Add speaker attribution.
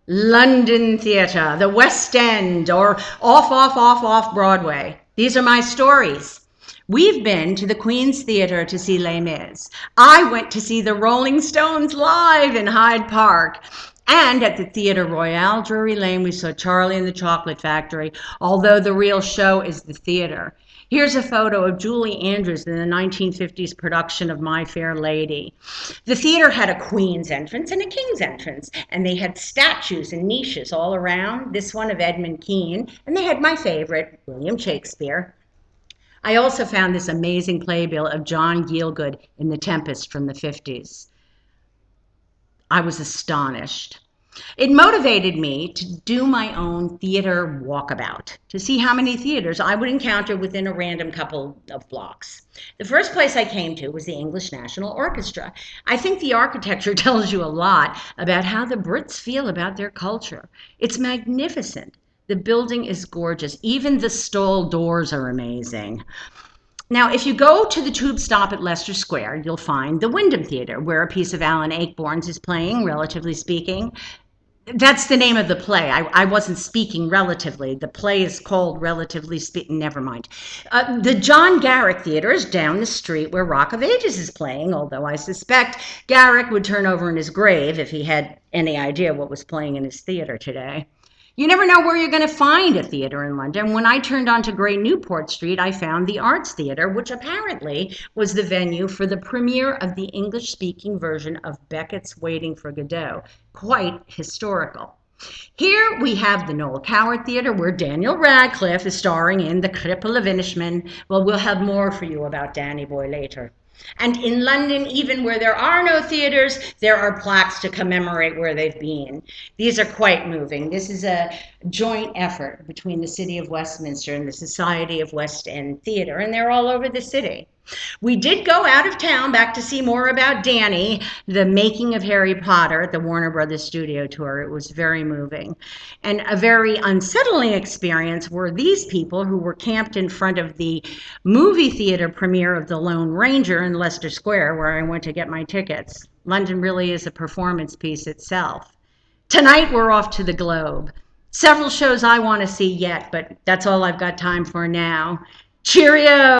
Speaker 1: London theatre, the West End, or off Broadway. These are my stories. We've been to the Queen's Theatre to see Les Mis. I went to see the Rolling Stones live in Hyde Park. And at the Theatre Royale, Drury Lane, we saw Charlie and the Chocolate Factory, although the real show is the theatre. Here's a photo of Julie Andrews in the 1950s production of My Fair Lady. The theater had a queen's entrance and a king's entrance, and they had statues and niches all around, this one of Edmund Kean, and they had my favorite, William Shakespeare. I also found this amazing playbill of John Gielgud in The Tempest from the 50s. I was astonished. It motivated me to do my own theater walkabout, to see how many theaters I would encounter within a random couple of blocks. The first place I came to was the English National Orchestra. I think the architecture tells you a lot about how the Brits feel about their culture. It's magnificent. The building is gorgeous. Even the stall doors are amazing. Now, if you go to the tube stop at Leicester Square, you'll find the Wyndham Theatre, where a piece of Alan Ayckbourn's is playing, relatively speaking. That's the name of the play. I wasn't speaking relatively. The play is called Relatively Speaking. Never mind. The John Garrick Theatre is down the street where Rock of Ages is playing, although I suspect Garrick would turn over in his grave if he had any idea what was playing in his theatre today. You never know where you're going to find a theatre in London. When I turned onto Great Newport Street, I found the Arts Theatre, which apparently was the venue for the premiere of the English-speaking version of Beckett's Waiting for Godot. Quite historical. Here we have the Noel Coward Theatre, where Daniel Radcliffe is starring in The Cripple of Inishmin. Well, we'll have more for you about Danny Boy later. And in London, even where there are no theaters, there are plaques to commemorate where they've been. These are quite moving. This is a joint effort between the City of Westminster and the Society of West End Theatre, and they're all over the city. We did go out of town back to see more about Danny, the making of Harry Potter at the Warner Brothers studio tour. It was very moving. And a very unsettling experience were these people who were camped in front of the movie theater premiere of The Lone Ranger in Leicester Square, where I went to get my tickets. London really is a performance piece itself. Tonight we're off to the Globe. Several shows I want to see yet, but that's all I've got time for now. Cheerio!